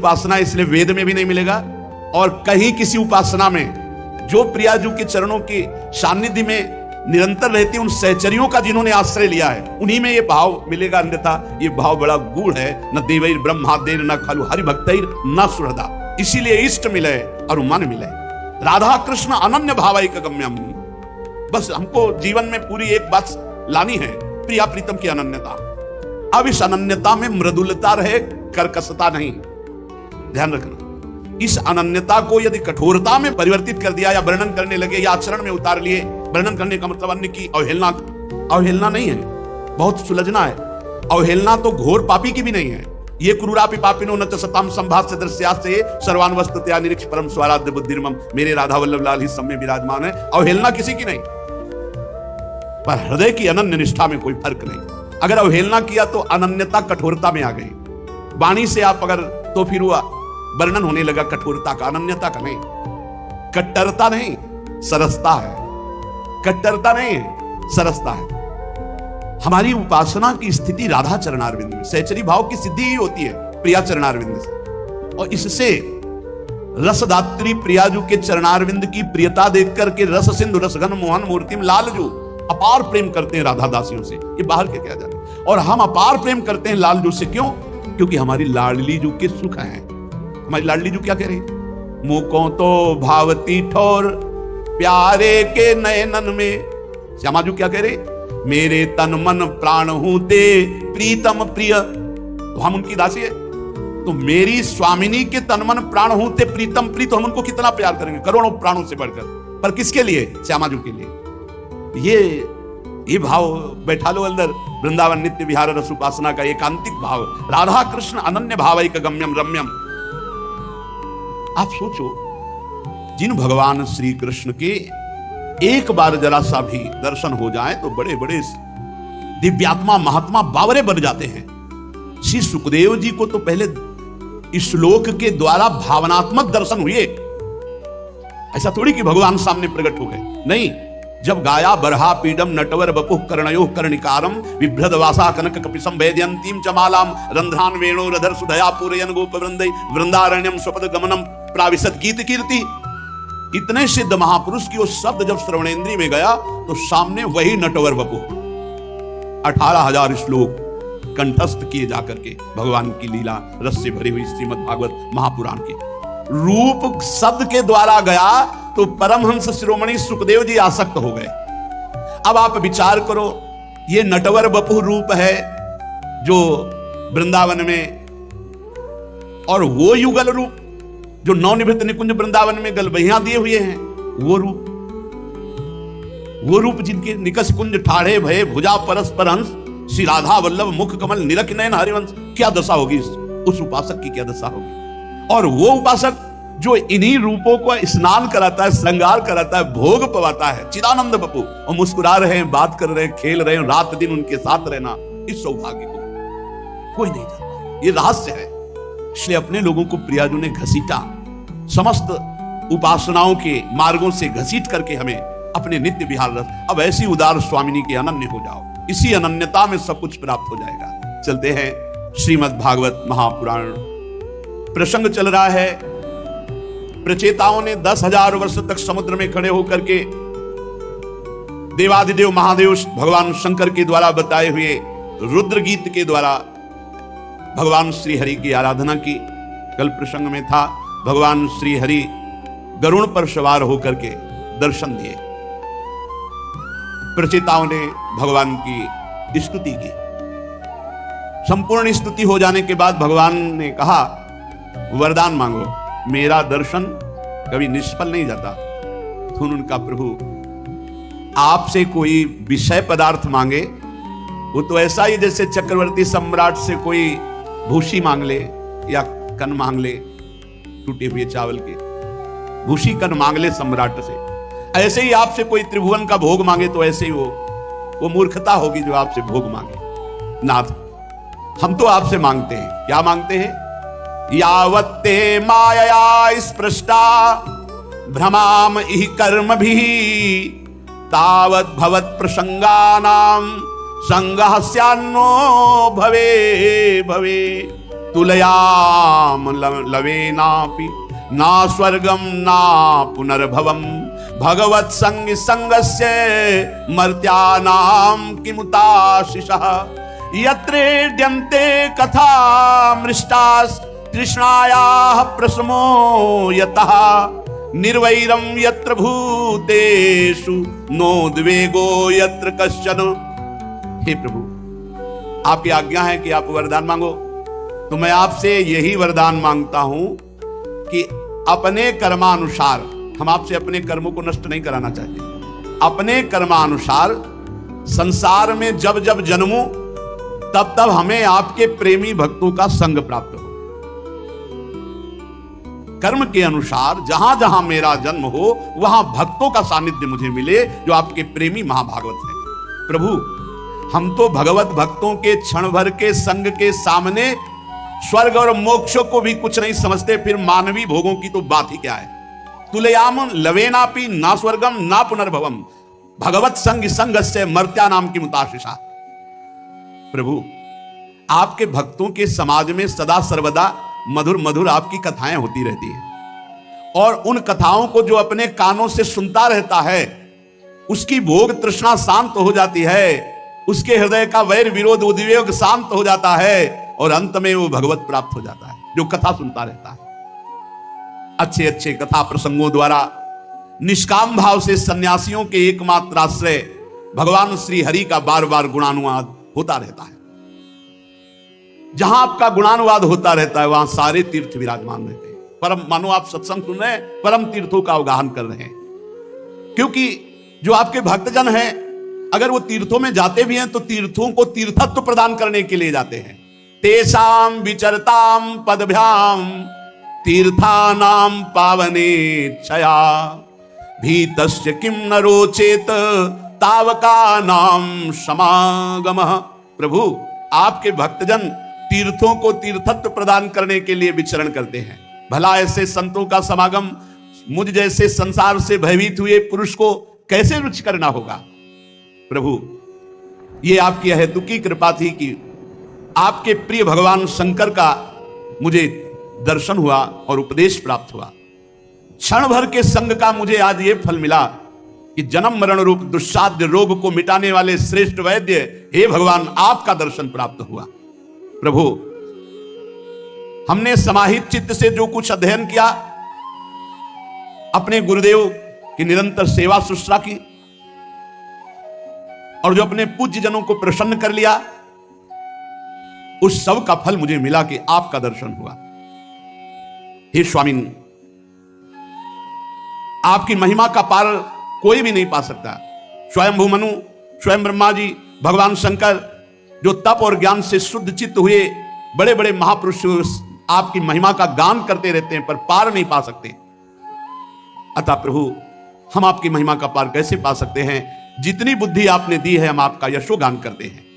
उपासना इसलिए वेद में भी नहीं मिलेगा और कहीं किसी उपासना में। जो प्रियाजू के चरणों के सानिध्य में निरंतर रहती उन सहचरियों का जिन्होंने आश्रय लिया है, उन्हीं में ये भाव मिलेगा, अन्यथा ये भाव बड़ा गूढ़ है। न देवैर ब्रह्मादेर न खलु हरि भक्तैर न सुहृदा। इसीलिए इष्ट मिले और मन मिले। राधा कृष्ण अनन्य भावैक गम्यम। बस हमको जीवन में पूरी एक बात लानी है, प्रिया प्रीतम की अनन्यता। अब इस अनन्यता में मृदुलता रहे, कर्कशता नहीं। ध्यान रखना, इस अनन्यता को यदि कठोरता में परिवर्तित कर दिया या वर्णन करने लगे या आचरण में उतार लिए, वर्णन करने का मतलब अन्य की अवहेलना, अवहेलना नहीं है, बहुत सुलझना है। अवहेलना तो घोर पापी की भी नहीं है। ये क्रूरापि पापिनो न च सताम संभास्य दृश्यासे सर्वान वस्तुतया निरीक्ष परम स्वाराध्य बुद्धिर्मम। मेरे राधा वल्लभ लाल ही सब में विराजमान है। अवहेलना किसी की नहीं, पर हृदय की अनन्य निष्ठा में कोई फर्क नहीं। अगर अवहेलना किया तो अनन्यता कठोरता में आ गई। वाणी से आप अगर, तो फिर हुआ वर्णन होने लगा कठोरता का, अनन्यता का नहीं। कट्टरता नहीं, सरसता है। कट्टरता नहीं है, सरसता है। हमारी उपासना की स्थिति राधा चरणारविंद में, सहचरी भाव की सिद्धि ही होती है प्रिया चरणारविंद से। और इससे रसदात्री प्रियाजू के चरणारविंद की प्रियता देख करके रस सिंधु रसघन मोहन मूर्तिम लालजू अपार प्रेम करते हैं राधा दासियों से। ये बाहर के क्या जाने। और हम अपार प्रेम करते हैं लालजू से, क्यों? क्योंकि हमारी लाडली जू के सुख है। हमारी लाडली जू क्या कह रही? मुको तो भावती ठोर प्यारे के नयनन में। श्यामाजू क्या कह रहे? मेरे तन मन प्राण हूं ते प्रीतम प्रिय। तो हम उनकी दासी है, तो मेरी स्वामिनी के तन मन प्राण हूं ते प्रीतम प्रिय, तो हम उनको कितना प्यार करेंगे, करोड़ों प्राणों से बढ़कर। पर किसके लिए? श्यामाजू के लिए। ये भाव बैठा लो अंदर। वृंदावन नित्य विहार रस उपासना का एकांतिक भाव। राधा कृष्ण अनन्य भावैक गम्यम रम्यम। आप सोचो, जिन भगवान श्री कृष्ण के एक बार जरा सा भी दर्शन हो जाए तो बड़े बड़े दिव्यात्मा महात्मा बावरे बन जाते हैं। श्री सुखदेव जी को तो पहले श्लोक के द्वारा भावनात्मक दर्शन हुए। ऐसा थोड़ी कि भगवान सामने प्रकट हो गए, नहीं। जब गाया बरहा पीडम नटवर बपुः कर्णयोः कर्णिकारम विभ्रदवासा कनक कपिसं वैदयंतीम चमालाम रंध्रान वेणो रधर सुधया पूरयन गोपवृंदै वृंदारण्यम स्वपद गमनम प्राविशत गीत कीर्ति। इतने सिद्ध महापुरुष की वो शब्द जब श्रवणेन्द्रिय में गया तो सामने वही नटवर बपु 18,000 श्लोक कंठस्थ किए जाकर के भगवान की लीला रस से भरी हुई श्रीमद् भागवत महापुराण के रूप शब्द के द्वारा गया तो परमहंस शिरोमणि सुखदेव जी आसक्त हो गए। अब आप विचार करो, ये नटवर बपु रूप है जो वृंदावन में, और वो युगल रूप जो नवनिवृत्त निकुंज वृंदावन में गलबहियां दिए हुए हैं, वो रूप जिनके निकस कुंज ठाढ़े भये भुजा परस्पर हंस श्री राधा वल्लभ मुख कमल निरख नयन हरिवंश। क्या दशा होगी उस उपासक की, क्या दशा होगी। और वो उपासक जो इन्हीं रूपों को स्नान कराता है, श्रृंगार कराता है, भोग पवाता है, चिदानंद बपू, और मुस्कुरा रहे हैं, बात कर रहे हैं, खेल रहे हैं, रात दिन उनके साथ रहना, इस सौभाग्य को कोई नहीं जानता। ये रहस्य है। इसलिए अपने लोगों को प्रियाजू ने घसीटा, समस्त उपासनाओं के मार्गों से घसीट करके हमें अपने नित्य विहार रस। अब ऐसी उदार स्वामिनी के अनन्य हो जाओ, इसी अनन्यता में सब कुछ प्राप्त हो जाएगा। चलते हैं श्रीमद् भागवत महापुराण। प्रसंग चल रहा है, प्रचेताओं ने 10,000 वर्ष तक समुद्र में खड़े होकर के देवादिदेव महादेव भगवान शंकर के द्वारा बताए हुए रुद्र गीत के द्वारा भगवान श्री हरि की आराधना की। कल प्रसंग में था भगवान श्री हरि गरुड़ पर सवार होकर के दर्शन दिए। प्रचेताओं ने भगवान की स्तुति की। संपूर्ण स्तुति हो जाने के बाद भगवान ने कहा, वरदान मांगो, मेरा दर्शन कभी निष्फल नहीं जाता। सुन उनका प्रभु, आपसे कोई विषय पदार्थ मांगे वो तो ऐसा ही जैसे चक्रवर्ती सम्राट से कोई भूसी मांग ले या कन मांग ले, टूटे हुए चावल के भूसी कन मांग ले सम्राट से, ऐसे ही आपसे कोई त्रिभुवन का भोग मांगे तो ऐसे ही वो मूर्खता होगी जो आपसे भोग मांगे। नाथ, हम तो आपसे मांगते हैं, क्या मांगते हैं? यावत्ते मायया स्पृष्टा भ्रमाम इह कर्म भी तावत् भवत् प्रसंगानाम संगः स्यान्नो भवे भवे। तुलयाम लवेनापि ना स्वर्गम ना पुनर्भवम भगवत संग संगस्य मर्त्यानाम किमुताशिषः यत्रेद्यन्ते कथा मृष्टास् तृष्णायाः प्रशमो यतः निर्वैरं यत्र भूतेषु नोद्वेगो यत्र कश्चन। हे प्रभु, आपकी आज्ञा है कि आप वरदान मांगो, तो मैं आपसे यही वरदान मांगता हूं कि अपने कर्मानुसार, हम आपसे अपने कर्मों को नष्ट नहीं कराना चाहते, अपने कर्मानुसार संसार में जब जब जन्मूं तब तब हमें आपके प्रेमी भक्तों का संग प्राप्त हो। कर्म के अनुसार जहां जहां मेरा जन्म हो वहां भक्तों का सानिध्य मुझे मिले जो आपके प्रेमी महाभागवत हैं। प्रभु, हम तो भगवत भक्तों के क्षण भर के संग के सामने स्वर्ग और मोक्ष को भी कुछ नहीं समझते, फिर मानवी भोगों की तो बात ही क्या है। तुलयाम लवेनापि ना स्वर्गम ना पुनर्भवम भगवत संग संगस्य मर्त्यानाम किमुताशिषः। प्रभु, आपके भक्तों के समाज में सदा सर्वदा मधुर मधुर आपकी कथाएं होती रहती हैं, और उन कथाओं को जो अपने कानों से सुनता रहता है उसकी भोग तृष्णा शांत हो जाती है, उसके हृदय का वैर विरोध उद्वेग शांत हो जाता है, और अंत में वो भगवत प्राप्त हो जाता है जो कथा सुनता रहता है। अच्छे अच्छे कथा प्रसंगों द्वारा निष्काम भाव से सन्यासियों के एकमात्र आश्रय भगवान श्री हरि का बार बार गुणानुवाद होता रहता है। जहां आपका गुणानुवाद होता रहता है वहां सारे तीर्थ विराजमान रहते हैं। परम, मानो आप सत्संग सुन रहे हैं, परम तीर्थों का अवगाहन कर रहे हैं, क्योंकि जो आपके भक्तजन हैं अगर वो तीर्थों में जाते भी हैं तो तीर्थों को तीर्थत्व प्रदान करने के लिए जाते हैं। तेषाम विचरताम पदभ्याम तीर्थानाम पावने छया भीतस्य किम न रोचेत तावका नाम समागमः। प्रभु, आपके भक्तजन तीर्थों को तीर्थत्व प्रदान करने के लिए विचरण करते हैं। भला ऐसे संतों का समागम मुझ जैसे संसार से भयभीत हुए पुरुष को कैसे रुचिकर ना होगा। प्रभु, ये आपकी अहेतुकी कृपा थी कि आपके प्रिय भगवान शंकर का मुझे दर्शन हुआ और उपदेश प्राप्त हुआ। क्षण भर के संग का मुझे आज ये फल मिला कि जन्म मरण रूप दुस्साध्य रोग को मिटाने वाले श्रेष्ठ वैद्य हे भगवान आपका दर्शन प्राप्त हुआ। प्रभु, हमने समाहित चित्त से जो कुछ अध्ययन किया, अपने गुरुदेव की निरंतर सेवा शुश्रूषा की, और जो अपने पूज्य जनों को प्रसन्न कर लिया, उस सब का फल मुझे मिला कि आपका दर्शन हुआ। हे स्वामी, आपकी महिमा का पार कोई भी नहीं पा सकता। स्वयं भूमनु, स्वयं ब्रह्मा जी, भगवान शंकर जो तप और ज्ञान से शुद्ध चित्त हुए बड़े बड़े महापुरुष आपकी महिमा का गान करते रहते हैं पर पार नहीं पा सकते। अतः प्रभु, हम आपकी महिमा का पार कैसे पा सकते हैं? जितनी बुद्धि आपने दी है हम आपका यशोगान करते हैं।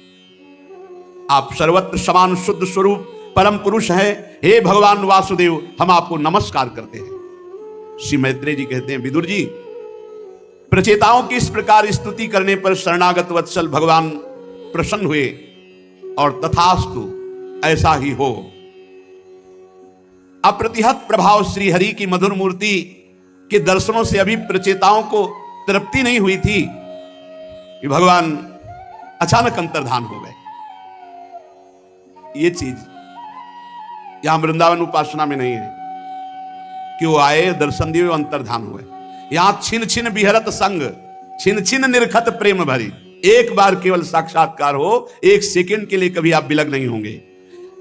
आप सर्वत्र समान शुद्ध स्वरूप परम पुरुष हैं। हे भगवान वासुदेव, हम आपको नमस्कार करते हैं। श्री मैत्रेय जी कहते हैं, विदुर जी, प्रचेताओं की इस प्रकार स्तुति करने पर शरणागत वत्सल भगवान प्रसन्न हुए और तथास्तु ऐसा ही हो। अप्रतिहत प्रभाव श्री हरि की मधुर मूर्ति के दर्शनों से अभी प्रचेताओं को तृप्ति नहीं हुई थी कि भगवान अचानक अंतर्धान हो गए। ये चीज यहां वृंदावन उपासना में नहीं है कि वो आए, दर्शन दिए, अंतर्धान हुए। यहां छिन छिन बिहरत संग, छिन छिन निर्खत प्रेम भरी। एक बार केवल साक्षात्कार हो, एक सेकंड के लिए कभी आप विलग नहीं होंगे।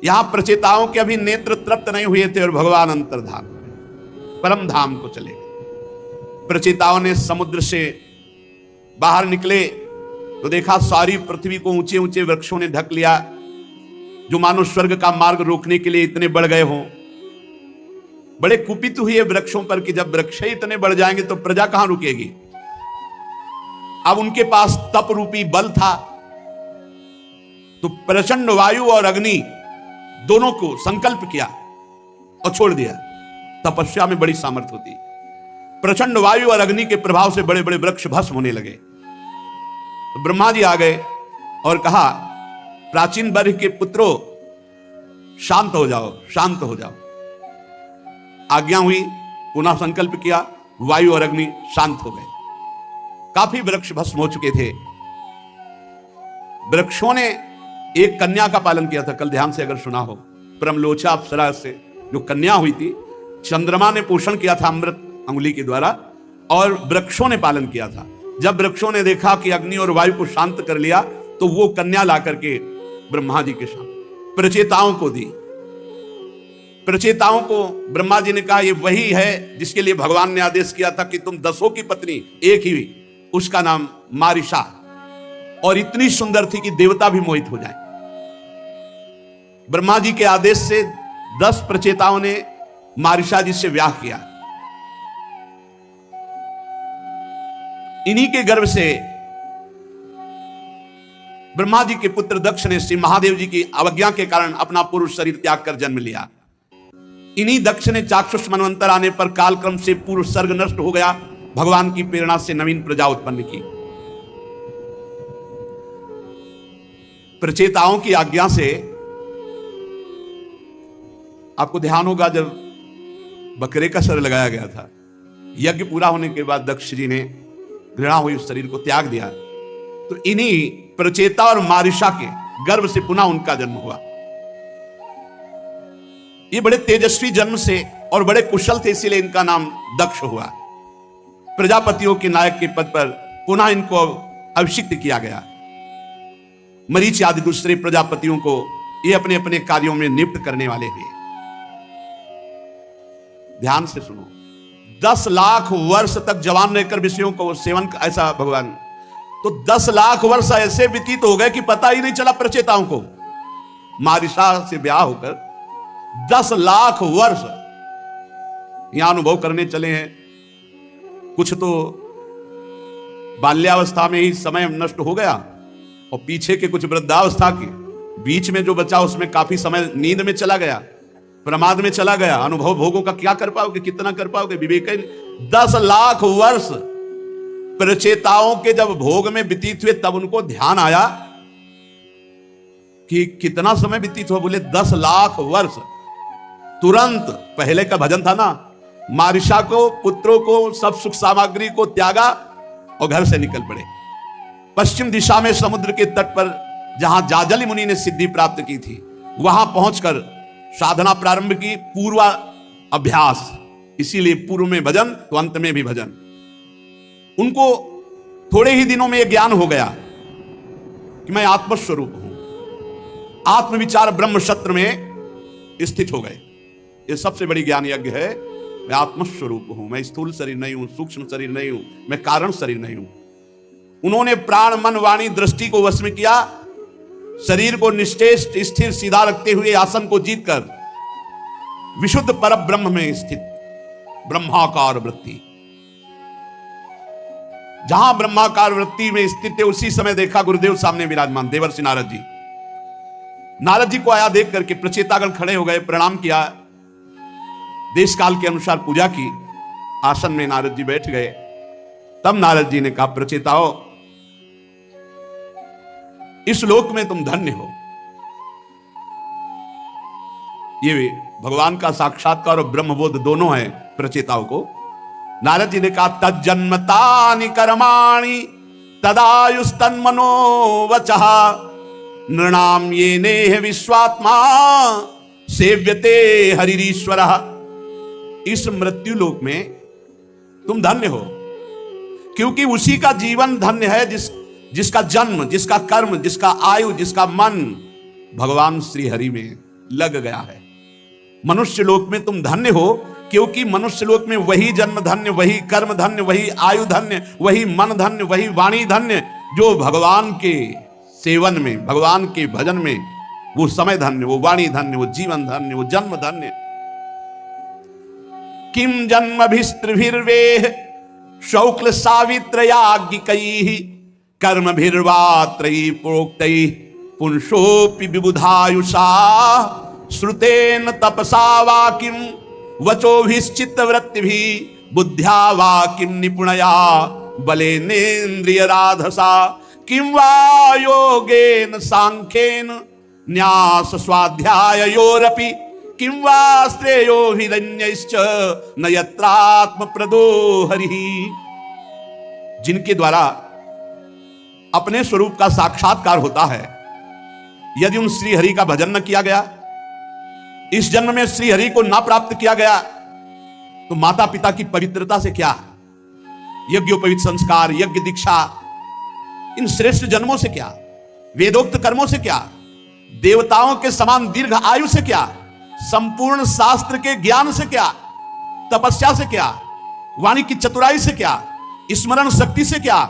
यहां प्रचेताओं के अभी नेत्र तृप्त नहीं हुए थे और भगवान अंतर्धान हुए, परम धाम को चले गए। प्रचेताओं ने समुद्र से बाहर निकले तो देखा सारी पृथ्वी को ऊंचे ऊंचे वृक्षों ने ढक लिया, जो मानो स्वर्ग का मार्ग रोकने के लिए इतने बढ़ गए हों। बड़े कुपित हुए वृक्षों पर कि जब वृक्ष इतने बढ़ जाएंगे तो प्रजा कहां रुकेगी। अब उनके पास तप रूपी बल था, तो प्रचंड वायु और अग्नि दोनों को संकल्प किया और छोड़ दिया। तपस्या में बड़ी सामर्थ्य होती। प्रचंड वायु और अग्नि के प्रभाव से बड़े बड़े वृक्ष भस्म होने लगे। तो ब्रह्मा जी आ गए और कहा, प्राचीन वर्ग के पुत्रों, शांत हो जाओ, शांत हो जाओ। आज्ञा हुई, पुनः संकल्प किया, वायु और अग्नि शांत हो गए। काफी वृक्ष भस्म हो चुके थे। वृक्षों ने एक कन्या का पालन किया था, कल ध्यान से अगर सुना हो, परमलोचा अप्सरा से जो कन्या हुई थी, चंद्रमा ने पोषण किया था अमृत अंगुली के द्वारा, और वृक्षों ने पालन किया था। जब वृक्षों ने देखा कि अग्नि और वायु को शांत कर लिया, तो वो कन्या ला करके ब्रह्मा जी के सामने प्रचेताओं को दी। प्रचेताओं को ब्रह्मा जी ने कहा, ये वही है जिसके लिए भगवान ने आदेश किया था कि तुम 10 की पत्नी एक ही हुई, उसका नाम मारिशा, और इतनी सुंदर थी कि देवता भी मोहित हो जाए। ब्रह्मा जी के आदेश से 10 प्रचेताओं ने मारिशा जी से ब्याह किया। इन्हीं के गर्भ से ब्रह्मा जी के पुत्र दक्ष ने श्री महादेव जी की अवज्ञा के कारण अपना पुरुष शरीर त्याग कर जन्म लिया। इन्हीं दक्ष ने चाक्षुष मनवंतर आने पर कालक्रम से पूर्व सर्ग नष्ट हो गया, भगवान की प्रेरणा से नवीन प्रजा उत्पन्न की। प्रचेताओं की आज्ञा से, आपको ध्यान होगा जब बकरे का सर लगाया गया था, यज्ञ पूरा होने के बाद दक्ष जी ने घृणा हुई उस शरीर को त्याग दिया, तो इन्हीं प्रचेता और मारिशा के गर्भ से पुनः उनका जन्म हुआ। ये बड़े तेजस्वी जन्म से और बड़े कुशल थे, इसीलिए इनका नाम दक्ष हुआ। प्रजापतियों के नायक के पद पर पुनः इनको अभिषिक्त किया गया। मरीच आदि दूसरे प्रजापतियों को ये अपने अपने कार्यों में नियुक्त करने वाले हुए। ध्यान से सुनो, 10 लाख वर्ष तक जवान रहकर विषयों को सेवन, ऐसा भगवान, तो 10 लाख वर्ष ऐसे व्यतीत हो गए कि पता ही नहीं चला प्रचेताओं को। मारिशा से ब्याह होकर 10 लाख वर्ष यहां अनुभव करने चले हैं। कुछ तो बाल्यावस्था में ही समय नष्ट हो गया, और पीछे के कुछ वृद्धावस्था के बीच में जो बचा उसमें काफी समय नींद में चला गया, प्रमाद में चला गया। अनुभव भोगों का क्या कर पाओगे, कितना कर पाओगे, विवेक। 10 लाख वर्ष प्रचेताओं के जब भोग में व्यतीत हुए, तब उनको ध्यान आया कि कितना समय व्यतीत हुआ। बोले 10 लाख वर्ष। तुरंत, पहले का भजन था ना, मारिशा को, पुत्रों को, सब सुख सामग्री को त्यागा और घर से निकल पड़े। पश्चिम दिशा में समुद्र के तट पर जहां जाजली मुनि ने सिद्धि प्राप्त की थी, वहां पहुंचकर साधना प्रारंभ की, पूर्व अभ्यास। इसीलिए पूर्व में भजन तो अंत में भी भजन। उनको थोड़े ही दिनों में यह ज्ञान हो गया कि मैं आत्मस्वरूप हूं। आत्मविचार ब्रह्म शत्र में स्थित हो गए। यह सबसे बड़ी ज्ञान यज्ञ है। मैं आत्मस्वरूप हूं, मैं स्थूल शरीर नहीं हूं, सूक्ष्म शरीर नहीं हूं, मैं कारण शरीर नहीं हूं। उन्होंने प्राण मन वाणी दृष्टि को वश में किया, शरीर को निश्चेष्ट स्थिर सीधा रखते हुए आसन को जीतकर विशुद्ध पर ब्रह्म में स्थित ब्रह्माकार वृत्ति, जहां ब्रह्माकार वृत्ति में स्थित है, उसी समय देखा गुरुदेव सामने विराजमान देवर्षि नारद जी। नारद जी को आया देख करके प्रचेतागण खड़े हो गए, प्रणाम किया, देश काल के अनुसार पूजा की, आसन में नारद जी बैठ गए। तब नारद जी ने कहा, प्रचेताओ, इस लोक में तुम धन्य हो। ये भगवान का साक्षात्कार और ब्रह्मबोध दोनों है प्रचेताओं को। नारद जी ने कहा, तज्जन्मतानि कर्माणि तदायुस्तन्मनो वचः नृणाम ये नेह विश्वात्मा सेव्यते हरिरीश्वरः। इस मृत्यु लोक में तुम धन्य हो, क्योंकि उसी का जीवन धन्य है जिसका जन्म, जिसका कर्म, जिसका आयु, जिसका मन भगवान श्री हरि में लग गया है। मनुष्य लोक में तुम धन्य हो, क्योंकि मनुष्य लोक में वही जन्म धन्य, वही कर्म धन्य, वही आयु धन्य, वही मन धन्य, वही वाणी धन्य, जो भगवान के सेवन में, भगवान के भजन में वो समय धन्य, वो वाणी धन्य, वो जीवन धन्य, वो जन्म धन्य। किम जन्मभिस्त्रिभिर्वेह शौक्ल सावित्रयाज्ञिकैः कर्मभिर्वा त्रयी प्रोक्तैः पुंसोऽपि विबुधायुषा श्रुतेन तपसा वा किं वचोभिश्चित्तवृत्तिभिः बुद्ध्या वा किं निपुणया बलेनेन्द्रियराधसा किं वा योगेन सांख्येन न्यास स्वाध्यायोरपि किं वा श्रेयो हिरण्यश्च न यत्रात्म प्रदो हरिः। जिनके द्वारा अपने स्वरूप का साक्षात्कार होता है, यदि उन श्री हरि का भजन न किया गया, इस जन्म में श्री हरि को ना प्राप्त किया गया, तो माता पिता की पवित्रता से क्या, यज्ञोपवीत संस्कार, यज्ञ दीक्षा, इन श्रेष्ठ जन्मों से क्या, वेदोक्त कर्मों से क्या, देवताओं के समान दीर्घ आयु से क्या, संपूर्ण शास्त्र के ज्ञान से क्या, तपस्या से क्या, वाणी की चतुराई से क्या, स्मरण शक्ति से क्या,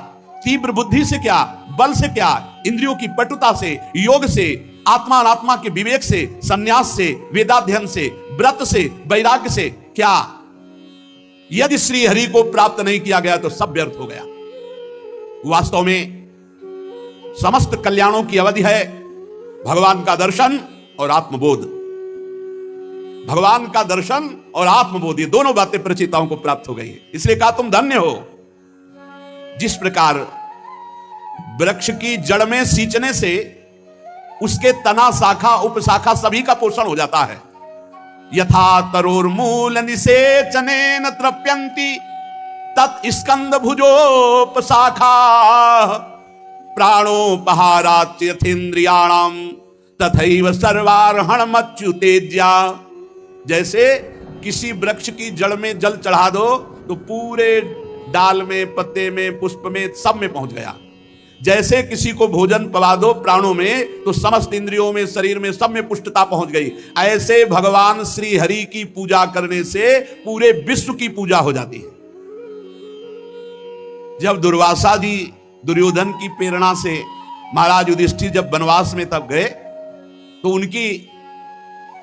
तीव्र बुद्धि से क्या, बल से क्या, इंद्रियों की पटुता से, योग से, आत्मा अनात्मा के विवेक से, संन्यास से, वेदाध्ययन से, व्रत से, वैराग्य से क्या। यदि श्री हरि को प्राप्त नहीं किया गया तो सब व्यर्थ हो गया। वास्तव में समस्त कल्याणों की अवधि है भगवान का दर्शन और आत्मबोध। भगवान का दर्शन और आत्मबोध, ये दोनों बातें प्रचेताओं को प्राप्त हो गई है। इसलिए कहा तुम धन्य हो। जिस प्रकार वृक्ष की जड़ में सींचने से उसके तना, शाखा, उपशाखा सभी का पोषण हो जाता है, यथा तरोर्मूल निसेचनेन तृप्यन्ति तत् स्कंद भुजोपशाखा प्राणोपहाराच यथेन्द्रियाणाम तथैव सर्वार्हण मच्युतेज्या। जैसे किसी वृक्ष की जड़ में जल चढ़ा दो तो पूरे डाल में, पत्ते में, पुष्प में, सब में पहुंच गया। जैसे किसी को भोजन पवा दो प्राणों में तो समस्त इंद्रियों में, शरीर में, सब में पुष्टता पहुंच गई। ऐसे भगवान श्री हरि की पूजा करने से पूरे विश्व की पूजा हो जाती है। जब दुर्वासा जी दुर्योधन की प्रेरणा से महाराज युधिष्ठिर जब वनवास में तब गए तो उनकी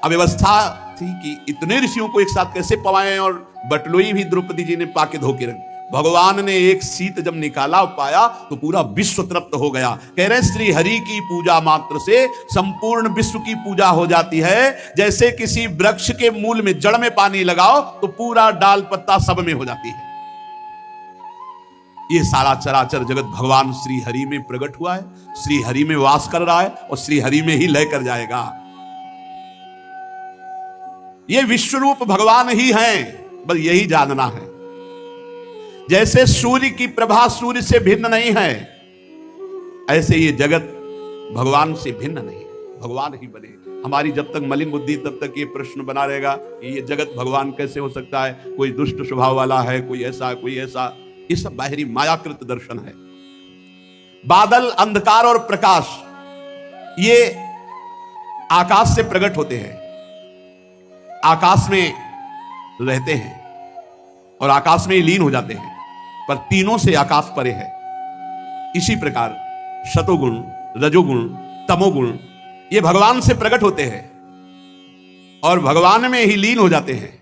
अव्यवस्था थी कि इतने ऋषियों को एक साथ कैसे पवाएं, और बटलोई भी द्रौपदी जी ने पाके धोके रख। भगवान ने एक शीत जब निकाला पाया तो पूरा विश्व तृप्त हो गया। कह रहे श्री हरि की पूजा मात्र से संपूर्ण विश्व की पूजा हो जाती है। जैसे किसी वृक्ष के मूल में, जड़ में पानी लगाओ तो पूरा डाल पत्ता सब में हो जाती है। ये सारा चराचर जगत भगवान श्री हरि में प्रकट हुआ है, श्री हरि में वास कर रहा है और श्री हरि में ही लय कर जाएगा। ये विश्वरूप भगवान ही हैं, बस यही जानना है। जैसे सूर्य की प्रभा सूर्य से भिन्न नहीं है, ऐसे ये जगत भगवान से भिन्न नहीं है, भगवान ही बने। हमारी जब तक मलिन बुद्धि तब तक ये प्रश्न बना रहेगा कि ये जगत भगवान कैसे हो सकता है, कोई दुष्ट स्वभाव वाला है, कोई ऐसा, कोई ऐसा। ये सब बाहरी मायाकृत दर्शन है। बादल, अंधकार और प्रकाश ये आकाश से प्रकट होते हैं, आकाश में रहते हैं और आकाश में लीन हो जाते हैं, पर तीनों से आकाश परे है। इसी प्रकार सतोगुण, रजोगुण, तमोगुण ये भगवान से प्रकट होते हैं और भगवान में ही लीन हो जाते हैं।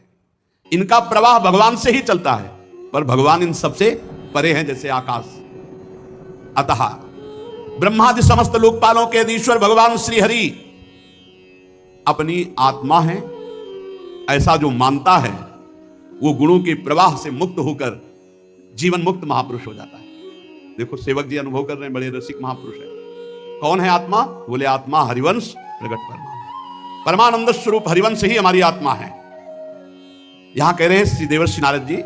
इनका प्रवाह भगवान से ही चलता है, पर भगवान इन सबसे परे हैं जैसे आकाश। अतः ब्रह्मादि समस्त लोकपालों के ईश्वर भगवान श्री हरि अपनी आत्मा है, ऐसा जो मानता है वो गुणों के प्रवाह से मुक्त होकर जीवन मुक्त महापुरुष हो जाता है। देखो सेवक जी अनुभव कर रहे हैं, बड़े रसिक महापुरुष है। कौन है आत्मा? बोले आत्मा हरिवंश प्रगट परमानंद, परमानंद स्वरूप हरिवंश ही हमारी आत्मा है। यहां कह रहे हैं श्री देवर्षि नारद जी,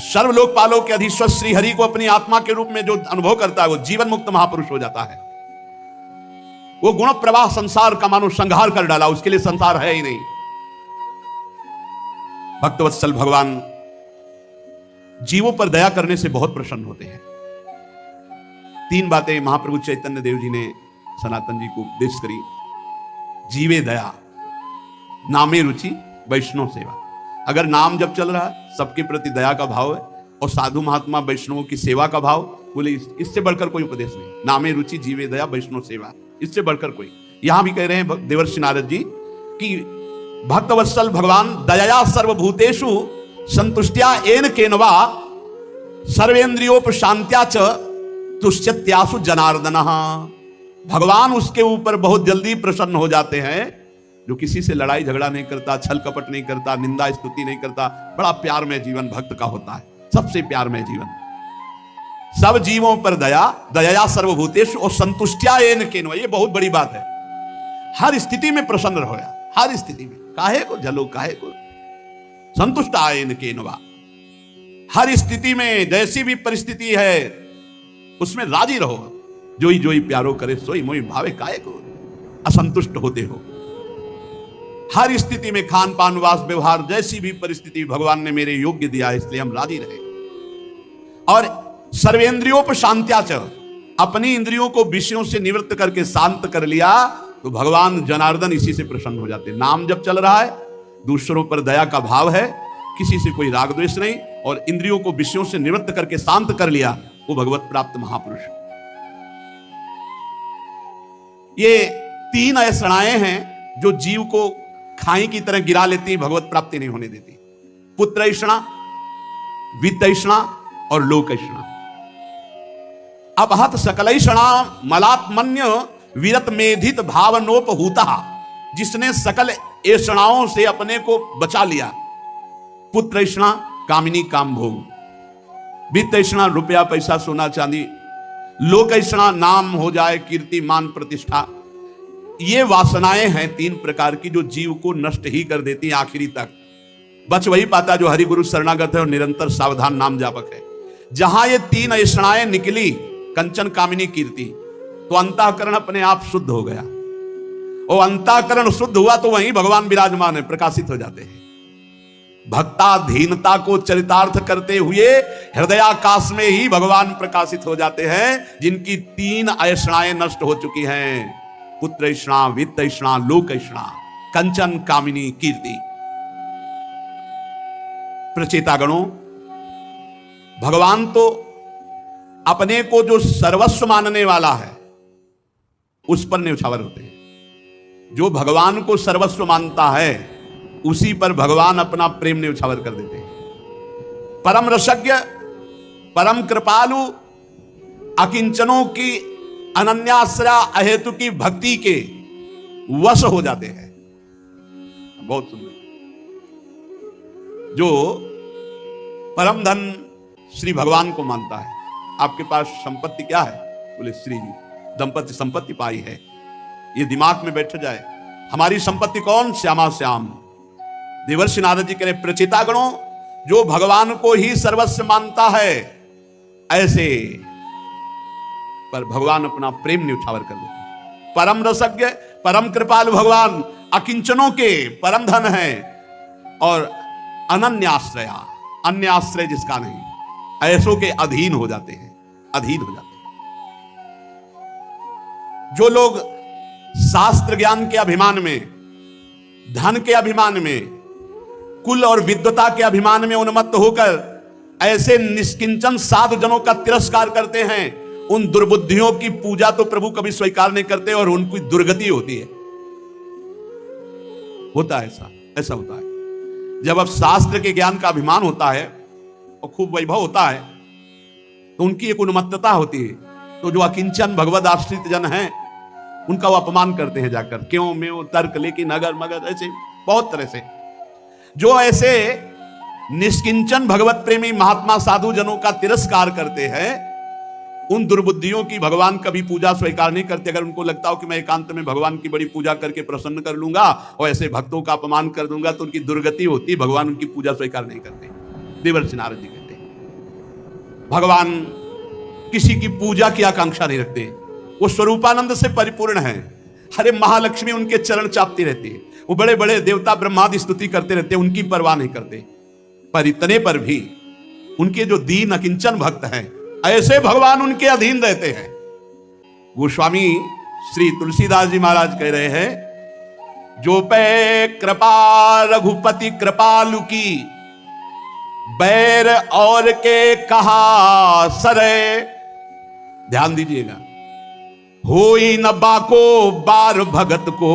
सर्वलोकपालों के अधीश्वर श्री हरि को अपनी आत्मा के रूप में जो अनुभव करता है वो जीवन मुक्त महापुरुष हो जाता है। वो गुण प्रवाह संसार का मानो संहार कर डाला, उसके लिए संसार है ही नहीं। भक्तवत्सल भगवान जीवों पर दया करने से बहुत प्रसन्न होते हैं। तीन बातें महाप्रभु चैतन्य देव जी ने सनातन जी को उपदेश करी। जीवे दया, नामे रुचि, वैष्णव सेवा। अगर नाम जब चल रहा है, सबके प्रति दया का भाव है और साधु महात्मा वैष्णवों की सेवा का भाव, बोले इससे बढ़कर कोई उपदेश नहीं। नामे रुचि, जीवे दया, वैष्णव सेवा, इससे बढ़कर कोई। यहां भी कह रहे हैं देवर्षि नारद जी कि भक्तवत्सल भगवान दया सर्वभूतेषु संतुष्टिया एन केनवा सर्वेन्द्रियोपशांत्या च तुष्यत्यासु जनार्दनः। भगवान उसके ऊपर बहुत जल्दी प्रसन्न हो जाते हैं जो किसी से लड़ाई झगड़ा नहीं करता, छल कपट नहीं करता, निंदा स्तुति नहीं करता। बड़ा प्यार में जीवन भक्त का होता है, सबसे प्यार में जीवन। सब जीवों पर दया, दया सर्वभूतेषु और संतुष्टिया एन केनवा, ये बहुत बड़ी बात है। हर स्थिति में प्रसन्न रहोया, हर स्थिति में। काहे को जलो काहे को संतुष्ट आए इनके नवा। हर स्थिति में जैसी भी परिस्थिति है उसमें राजी रहो। जोई जोई प्यारो करे सोई मोई भावे, काहे को असंतुष्ट होते हो। हर स्थिति में खान पान वास व्यवहार जैसी भी परिस्थिति भगवान ने मेरे योग्य दिया है, इसलिए हम राजी रहे। और सर्वेंद्रियों शांत्याच, अपनी इंद्रियों को विषयों से निवृत्त करके शांत कर लिया तो भगवान जनार्दन इसी से प्रसन्न हो जाते। नाम जब चल रहा है, दूसरों पर दया का भाव है, किसी से कोई राग द्वेष नहीं, और इंद्रियों को विषयों से निवृत्त करके शांत कर लिया, वो भगवत प्राप्त महापुरुष। ये 3 ऐसणाएं हैं जो जीव को खाई की तरह गिरा लेती, भगवत प्राप्ति नहीं होने देती। पुत्रैषणा, वित्तैषणा और लोकैषणा। अपहत सकलैषणा मलात्मन्य विरत मेधित भावनोपहूता, जिसने सकल ऐषणाओं से अपने को बचा लिया। पुत्रैषणा कामिनी काम भोग, वित्तैषणा रुपया पैसा सोना चांदी, लोकैषणा नाम हो जाए कीर्ति मान प्रतिष्ठा। ये वासनाएं हैं 3 प्रकार की जो जीव को नष्ट ही कर देती हैं आखिरी तक। बच वही पाता जो हरि गुरु शरणागत है और निरंतर सावधान नाम जापक है। जहां ये 3 ऐषणाएं निकली, कंचन कामिनी कीर्ति, तो अंतःकरण अपने आप शुद्ध हो गया। और अंतःकरण शुद्ध हुआ तो वहीं भगवान विराजमान है, प्रकाशित हो जाते हैं। भक्ताधीनता को चरितार्थ करते हुए हृदयाकाश में ही भगवान प्रकाशित हो जाते हैं, जिनकी 3 ऐषणाएं नष्ट हो चुकी हैं। पुत्रैषणा, वित्तैषणा, लोकैषणा, कंचन कामिनी कीर्ति। प्रचेतागणों, भगवान तो अपने को जो सर्वस्व मानने वाला है उस पर न्यौछावर होते हैं। जो भगवान को सर्वस्व मानता है उसी पर भगवान अपना प्रेम न्यौछावर कर देते हैं। परम रसज्ञ, परम कृपालु, अकिंचनों की अनन्याश्रया अहेतु की भक्ति के वश हो जाते हैं। बहुत सुंदर। जो परम धन श्री भगवान को मानता है। आपके पास संपत्ति क्या है? बोले श्री जी, दंपत्ति संपत्ति पाई है। ये दिमाग में बैठ जाए। हमारी संपत्ति कौन? श्यामा श्याम। देवर्षि नारद जी कह रहे, प्रचितागणों, जो भगवान को ही सर्वस्व मानता है, ऐसे पर भगवान अपना प्रेम न्यौछावर कर देते। परम रसज्ञ, परम कृपालु भगवान अकिंचनों के परम धन है और अनन्याश्रया, अन्य आश्रय जिसका नहीं, ऐसों के अधीन हो जाते हैं, अधीन हो जाते हैं। जो लोग शास्त्र ज्ञान के अभिमान में, धन के अभिमान में, कुल और विद्वता के अभिमान में उन्मत्त होकर ऐसे निष्किंचन साधु जनों का तिरस्कार करते हैं, उन दुर्बुद्धियों की पूजा तो प्रभु कभी स्वीकार नहीं करते और उनकी दुर्गति होती है। होता है ऐसा होता है। जब अब शास्त्र के ज्ञान का अभिमान होता है और खूब वैभव होता है तो उनकी एक उन्मत्तता होती है। तो जो अकिंचन भगवद आश्रित जन हैं उनका वो अपमान करते हैं जाकर, क्यों में वो तर्क, लेकिन अगर मगर, ऐसे बहुत तरह से। जो ऐसे निष्किंचन भगवत प्रेमी महात्मा साधु जनों का तिरस्कार करते हैं, उन दुर्बुद्धियों की भगवान कभी पूजा स्वीकार नहीं करते। अगर उनको लगता हो कि मैं एकांत में भगवान की बड़ी पूजा करके प्रसन्न कर लूंगा और ऐसे भक्तों का अपमान कर दूंगा तो उनकी दुर्गति होती, भगवान उनकी पूजा स्वीकार नहीं करते। देवर्षि नारद जी कहते हैं भगवान किसी की पूजा की आकांक्षा नहीं रखते, वो स्वरूपानंद से परिपूर्ण है। हरे महालक्ष्मी उनके चरण चापती रहती है, वो बड़े बड़े देवता ब्रह्मादि स्तुति करते रहते हैं, उनकी परवाह नहीं करते। पर इतने पर भी उनके जो दीन अकिंचन भक्त हैं, ऐसे भगवान उनके अधीन रहते हैं। गोस्वामी श्री तुलसीदास जी महाराज कह रहे हैं, जो पे कृपा रघुपति कृपालु की, बैर और के कहा सरे। ध्यान दीजिएगा, होई न बाको बार भगत को,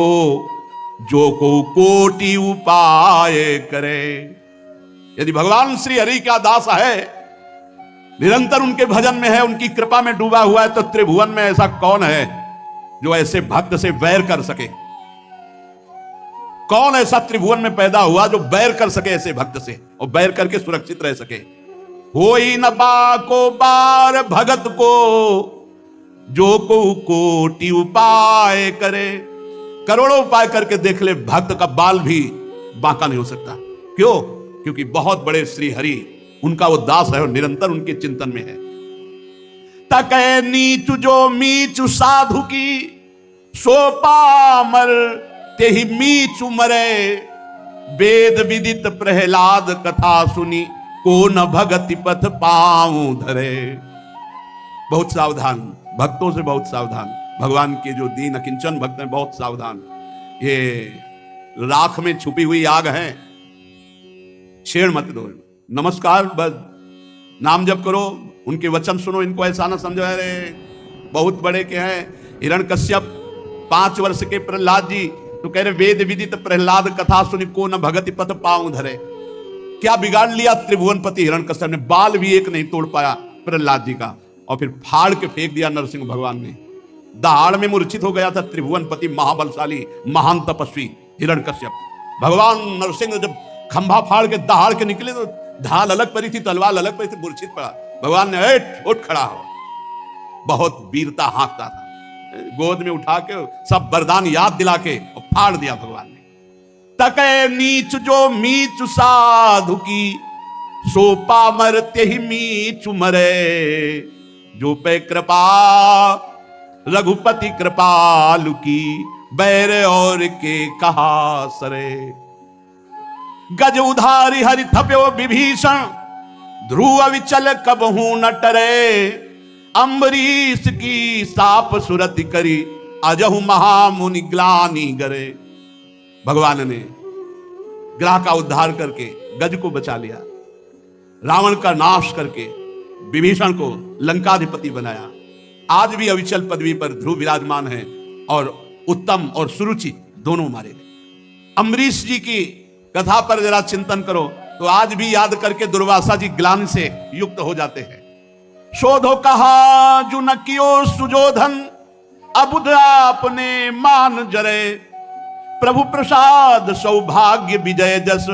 जो को कोटि उपाय करे। यदि भगवान श्री हरि का दास है, निरंतर उनके भजन में है, उनकी कृपा में डूबा हुआ है, तो त्रिभुवन में ऐसा कौन है जो ऐसे भक्त से बैर कर सके? कौन ऐसा त्रिभुवन में पैदा हुआ जो बैर कर सके ऐसे भक्त से, और बैर करके सुरक्षित रह सके? होई न बाको बार भगत को, जो को कोटि उपाय करे। करोड़ों उपाय करके देख ले, भक्त का बाल भी बांका नहीं हो सकता। क्यों? क्योंकि बहुत बड़े श्री हरि उनका वो दास है और निरंतर उनके चिंतन में है। तकै नीचु जो मीचु साधु की, सो पामर तेहि मीचु मरे। वेद विदित प्रहलाद कथा सुनी, को न भगति पथ पाऊं धरे। बहुत सावधान, भक्तों से बहुत सावधान। भगवान के जो दीन अकिंचन भक्त हैं, बहुत सावधान। ये राख में छुपी हुई आग है, छेड़ मत दो। नमस्कार, बस नाम जप करो, उनके वचन सुनो, इनको ऐसा ना समझो अरे बहुत बड़े के हैं। हिरण्यकश्यप 5 वर्ष के प्रहलाद जी तो कह रहे वेद विदित प्रहलाद कथा सुनी, को न भगति पथ पाऊं धरे। क्या बिगाड़ लिया त्रिभुवनपति हिरण्यकश्यप ने? बाल भी एक नहीं तोड़ पाया प्रहलाद जी का, और फिर फाड़ के फेंक दिया नरसिंह भगवान ने। दहाड़ में मूर्छित हो गया था त्रिभुवनपति, महाबलशाली महान तपस्वी हिरण्यकश्यप। भगवान नरसिंह जब खंभा फाड़ के दहाड़ के निकले तो ढाल अलग पड़ी थी, तलवार अलग पड़ी थी, मूर्छित पड़ा। भगवान ने उठ खड़ा हो, बहुत वीरता हाँकता था, गोद में उठा के सब वरदान याद दिला के और फाड़ दिया भगवान ने। तकै नीच जो मीच साधु की, सो पामर तेहि मीचु मरे। जो पे कृपा रघुपति कृपालु की, बैर और के कहा सरे। गज उधारी हरि थप्यो विभीषण, ध्रुव विचल कबहू न टरे। अम्बरीश की साप सुरति करी, अजहु महामुनि ग्लानि गरे। भगवान ने ग्रह का उद्धार करके गज को बचा लिया, रावण का नाश करके विभीषण को लंकाधिपति बनाया। आज भी अविचल पदवी पर ध्रुव विराजमान है और उत्तम और सुरुचि दोनों मारे गए। अम्बरीश जी की कथा पर जरा चिंतन करो तो आज भी याद करके दुर्वासा जी ग्लानि से युक्त हो जाते हैं। शोधो कहा जो न कियो सुजोधन, अबुध आपने मान जरे। प्रभु प्रसाद सौभाग्य विजय जस,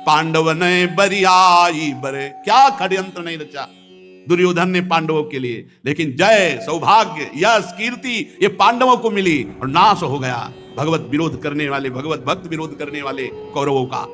पांडव ने बरियाई बरे। क्या षड्यंत्र नहीं रचा दुर्योधन ने पांडवों के लिए, लेकिन जय सौभाग्य यश कीर्ति ये पांडवों को मिली और नाश हो गया भगवत विरोध करने वाले, भगवत भक्त विरोध करने वाले कौरवों का।